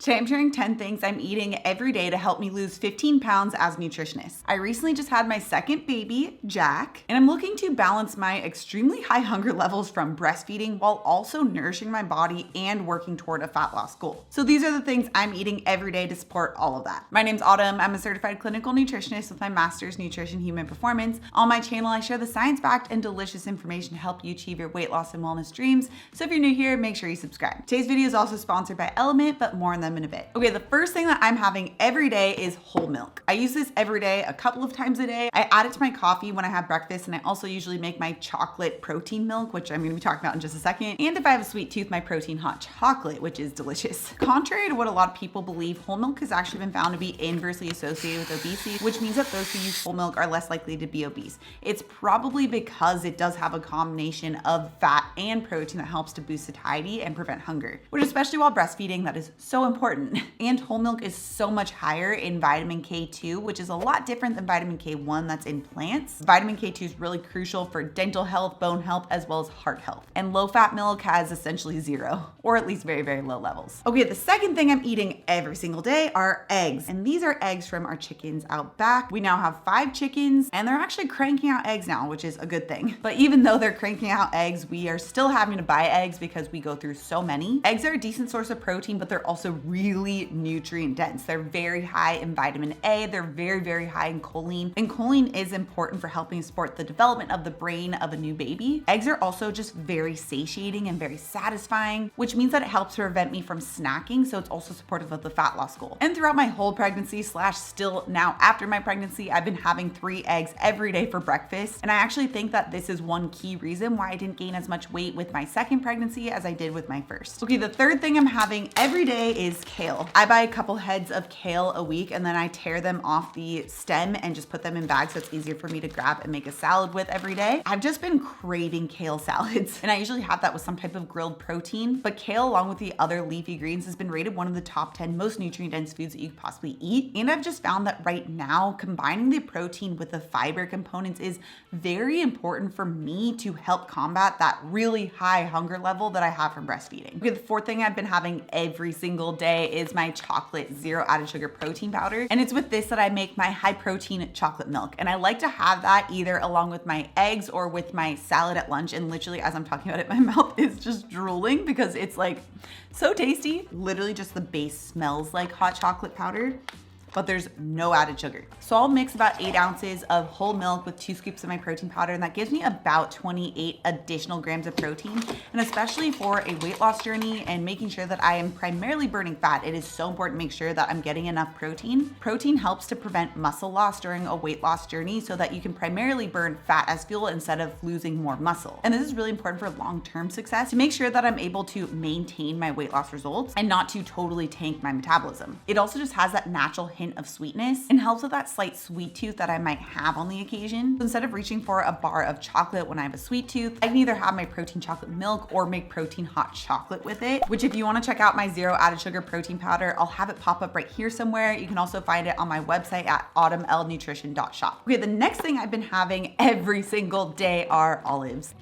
Today I'm sharing 10 things I'm eating every day to help me lose 15 pounds as a nutritionist. I recently just had my second baby, Jack, and I'm looking to balance my extremely high hunger levels from breastfeeding while also nourishing my body and working toward a fat loss goal. So these are the things I'm eating every day to support all of that. My name's Autumn. I'm a certified clinical nutritionist with my master's nutrition human performance. On my channel, I share the science-backed and delicious information to help you achieve your weight loss and wellness dreams. So if you're new here, make sure you subscribe. Today's video is also sponsored by Element, but more on them in a bit. Okay, the first thing that I'm having every day is whole milk. I use this every day, a couple of times a day. I add it to my coffee when I have breakfast, and I also usually make my chocolate protein milk, which I'm gonna be talking about in just a second. And if I have a sweet tooth, my protein hot chocolate, which is delicious. Contrary to what a lot of people believe, whole milk has actually been found to be inversely associated with obesity, which means that those who use whole milk are less likely to be obese. It's probably because it does have a combination of fat and protein that helps to boost satiety and prevent hunger, which especially while breastfeeding, that is so important. And whole milk is so much higher in vitamin K2, which is a lot different than vitamin K1 that's in plants. Vitamin K2 is really crucial for dental health, bone health, as well as heart health. And low-fat milk has essentially zero, or at least very, very low levels. Okay, the second thing I'm eating every single day are eggs. And these are eggs from our chickens out back. We now have 5 chickens, and they're actually cranking out eggs now, which is a good thing. But even though they're cranking out eggs, we are still having to buy eggs because we go through so many. Eggs are a decent source of protein, but they're also really nutrient dense. They're very high in vitamin A. They're very, very high in choline. And choline is important for helping support the development of the brain of a new baby. Eggs are also just very satiating and very satisfying, which means that it helps prevent me from snacking. So it's also supportive of the fat loss goal. And throughout my whole pregnancy / still now after my pregnancy, I've been having 3 eggs every day for breakfast. And I actually think that this is one key reason why I didn't gain as much weight with my second pregnancy as I did with my first. Okay, the third thing I'm having every day is kale. I buy a couple heads of kale a week, and then I tear them off the stem and just put them in bags so it's easier for me to grab and make a salad with every day. I've just been craving kale salads, and I usually have that with some type of grilled protein, but kale along with the other leafy greens has been rated one of the top 10 most nutrient dense foods that you could possibly eat. And I've just found that right now, combining the protein with the fiber components is very important for me to help combat that really high hunger level that I have from breastfeeding. Okay, the fourth thing I've been having every single day is my chocolate zero added sugar protein powder. And it's with this that I make my high protein chocolate milk. And I like to have that either along with my eggs or with my salad at lunch. And literally as I'm talking about it, my mouth is just drooling because it's like so tasty. Literally just the base smells like hot chocolate powder, but there's no added sugar. So I'll mix about 8 ounces of whole milk with 2 scoops of my protein powder, and that gives me about 28 additional grams of protein. And especially for a weight loss journey and making sure that I am primarily burning fat, it is so important to make sure that I'm getting enough protein. Protein helps to prevent muscle loss during a weight loss journey so that you can primarily burn fat as fuel instead of losing more muscle. And this is really important for long-term success to make sure that I'm able to maintain my weight loss results and not to totally tank my metabolism. It also just has that natural hint of sweetness and helps with that slight sweet tooth that I might have on the occasion. So instead of reaching for a bar of chocolate when I have a sweet tooth, I can either have my protein chocolate milk or make protein hot chocolate with it, which if you want to check out my zero added sugar protein powder, I'll have it pop up right here somewhere. You can also find it on my website at autumnlnutrition.shop. Okay, the next thing I've been having every single day are olives.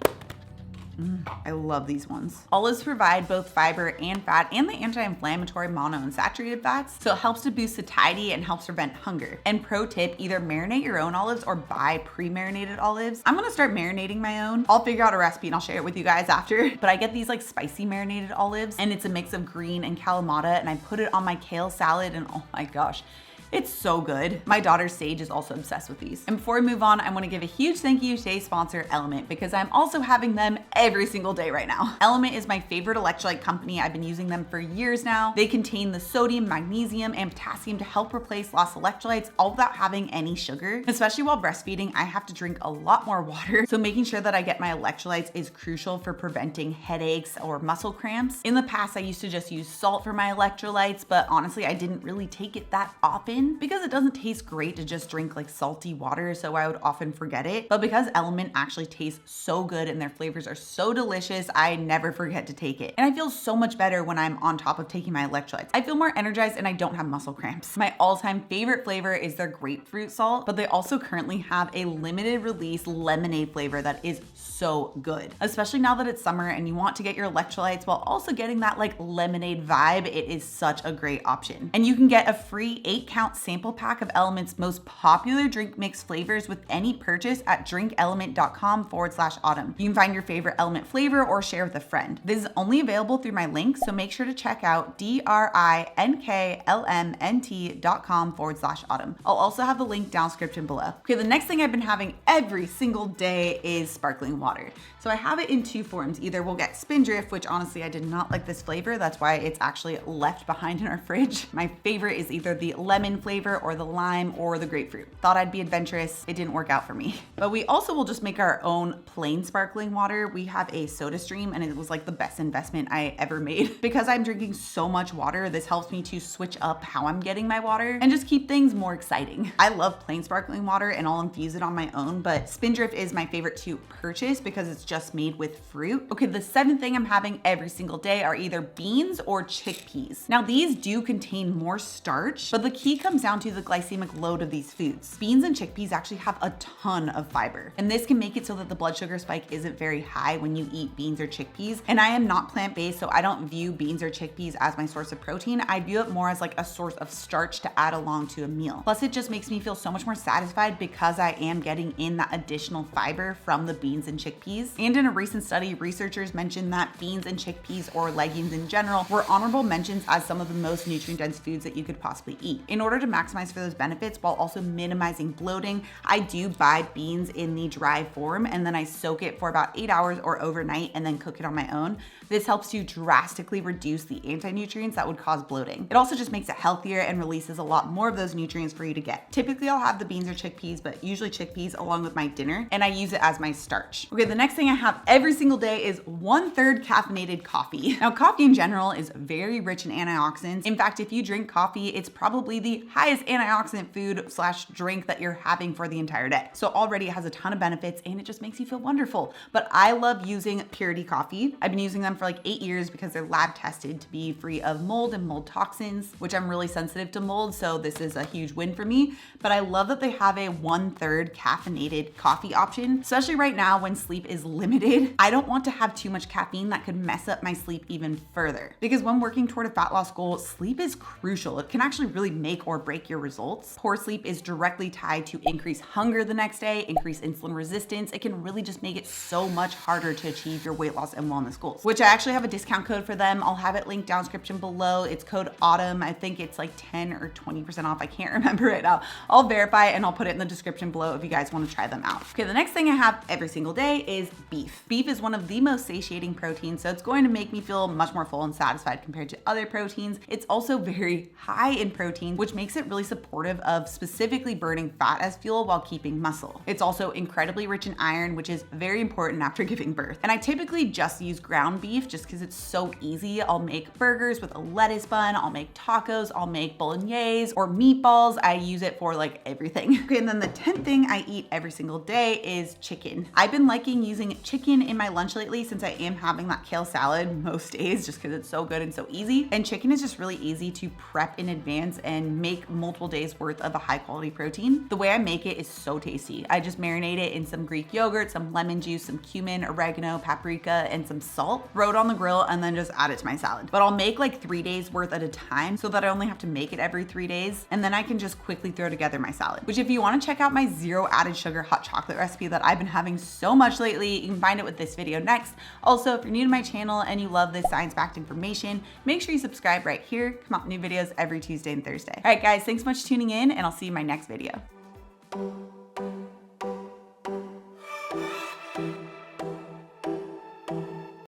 I love these ones. Olives provide both fiber and fat and the anti-inflammatory monounsaturated fats, so it helps to boost satiety and helps prevent hunger. And pro tip, either marinate your own olives or buy pre-marinated olives. I'm gonna start marinating my own. I'll figure out a recipe and I'll share it with you guys after. But I get these like spicy marinated olives, and it's a mix of green and Kalamata, and I put it on my kale salad, and oh my gosh, it's so good. My daughter Sage is also obsessed with these. And before we move on, I want to give a huge thank you to today's sponsor, Element, because I'm also having them every single day right now. Element is my favorite electrolyte company. I've been using them for years now. They contain the sodium, magnesium, and potassium to help replace lost electrolytes, all without having any sugar. Especially while breastfeeding, I have to drink a lot more water. So making sure that I get my electrolytes is crucial for preventing headaches or muscle cramps. In the past, I used to just use salt for my electrolytes, but honestly, I didn't really take it that often. often because it doesn't taste great to just drink like salty water, so I would often forget it. But because Element actually tastes so good and their flavors are so delicious, I never forget to take it. And I feel so much better when I'm on top of taking my electrolytes. I feel more energized and I don't have muscle cramps. My all-time favorite flavor is their grapefruit salt, but they also currently have a limited release lemonade flavor that is so good. Especially now that it's summer and you want to get your electrolytes while also getting that like lemonade vibe, it is such a great option. And you can get a free 8-count sample pack of Element's most popular drink mix flavors with any purchase at drinkelement.com/autumn. You can find your favorite Element flavor or share with a friend. This is only available through my link, so make sure to check out drinklmnt.com/autumn. I'll also have the link down description below. Okay, the next thing I've been having every single day is sparkling water. So I have it in two forms. Either we'll get Spindrift, which honestly I did not like this flavor. That's why it's actually left behind in our fridge. My favorite is either the lemon flavor or the lime or the grapefruit. Thought I'd be adventurous. It didn't work out for me. But we also will just make our own plain sparkling water. We have a SodaStream and it was like the best investment I ever made. Because I'm drinking so much water, this helps me to switch up how I'm getting my water and just keep things more exciting. I love plain sparkling water and I'll infuse it on my own, but Spindrift is my favorite to purchase because it's just made with fruit. Okay, the seventh thing I'm having every single day are either beans or chickpeas. Now these do contain more starch, but the key comes down to the glycemic load of these foods. Beans and chickpeas actually have a ton of fiber, and this can make it so that the blood sugar spike isn't very high when you eat beans or chickpeas. And I am not plant-based, so I don't view beans or chickpeas as my source of protein. I view it more as like a source of starch to add along to a meal. Plus it just makes me feel so much more satisfied because I am getting in that additional fiber from the beans and chickpeas. And in a recent study, researchers mentioned that beans and chickpeas, or legumes in general, were honorable mentions as some of the most nutrient-dense foods that you could possibly eat. In order to maximize for those benefits while also minimizing bloating, I do buy beans in the dry form and then I soak it for about 8 hours or overnight and then cook it on my own. This helps to drastically reduce the anti-nutrients that would cause bloating. It also just makes it healthier and releases a lot more of those nutrients for you to get. Typically I'll have the beans or chickpeas, but usually chickpeas along with my dinner, and I use it as my starch. Okay, the next thing I have every single day is 1/3 caffeinated coffee. Now coffee in general is very rich in antioxidants. In fact, if you drink coffee, it's probably the highest antioxidant food / drink that you're having for the entire day. So already it has a ton of benefits and it just makes you feel wonderful. But I love using Purity coffee. I've been using them for like 8 years because they're lab tested to be free of mold and mold toxins, which I'm really sensitive to mold, so this is a huge win for me. But I love that they have a 1/3 caffeinated coffee option, especially right now when sleep is limited. I don't want to have too much caffeine that could mess up my sleep even further. Because when working toward a fat loss goal, sleep is crucial. It can actually really make or break your results. Poor sleep is directly tied to increased hunger the next day, increased insulin resistance. It can really just make it so much harder to achieve your weight loss and wellness goals, which I actually have a discount code for them. I'll have it linked down description below. It's code AUTUMN. I think it's like 10 or 20% off. I can't remember it. I'll verify and I'll put it in the description below if you guys want to try them out. Okay, the next thing I have every single day is beef. Beef is one of the most satiating proteins, so it's going to make me feel much more full and satisfied compared to other proteins. It's also very high in protein, which makes it really supportive of specifically burning fat as fuel while keeping muscle. It's also incredibly rich in iron, which is very important after giving birth. And I typically just use ground beef just because it's so easy. I'll make burgers with a lettuce bun, I'll make tacos, I'll make bolognese or meatballs. I use it for like everything. Okay, and then the 10th thing I eat every single day is chicken. I've been liking using chicken in my lunch lately since I am having that kale salad most days just because it's so good and so easy. And chicken is just really easy to prep in advance and make multiple days worth of a high quality protein. The way I make it is so tasty. I just marinate it in some Greek yogurt, some lemon juice, some cumin, oregano, paprika, and some salt, throw it on the grill, and then just add it to my salad. But I'll make like 3 days worth at a time so that I only have to make it every 3 days. And then I can just quickly throw together my salad, which if you want to check out my 0 added sugar hot chocolate recipe that I've been having so much lately, you can find it with this video next. Also, if you're new to my channel and you love this science-backed information, make sure you subscribe right here. Come out new videos every Tuesday and Thursday. All right, guys, thanks so much for tuning in, and I'll see you in my next video.